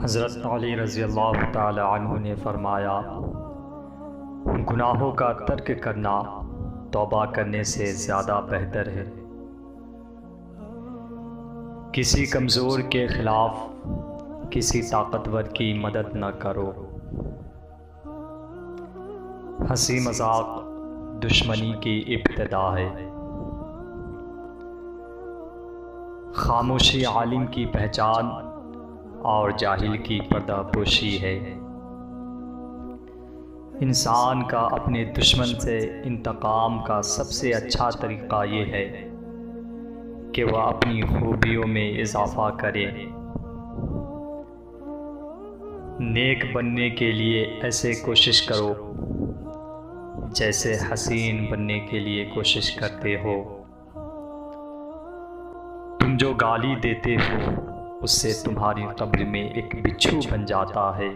हज़रत अली रज़ी अल्लाह ताला अन्हु ने फरमाया, गुनाहों का तर्क करना तौबा करने से ज़्यादा बेहतर है। किसी कमज़ोर के ख़िलाफ़ किसी ताकतवर की मदद न करो। हंसी मजाक दुश्मनी की इब्तिदा है। खामोशी आलिम की पहचान और जाहिल की पर्दापोशी है। इंसान का अपने दुश्मन से इंतकाम का सबसे अच्छा तरीक़ा ये है कि वह अपनी खूबियों में इजाफ़ा करे। नेक बनने के लिए ऐसे कोशिश करो जैसे हसीन बनने के लिए कोशिश करते हो। तुम जो गाली देते हो उससे तुम्हारी कब्र में एक बिच्छू बन जाता है।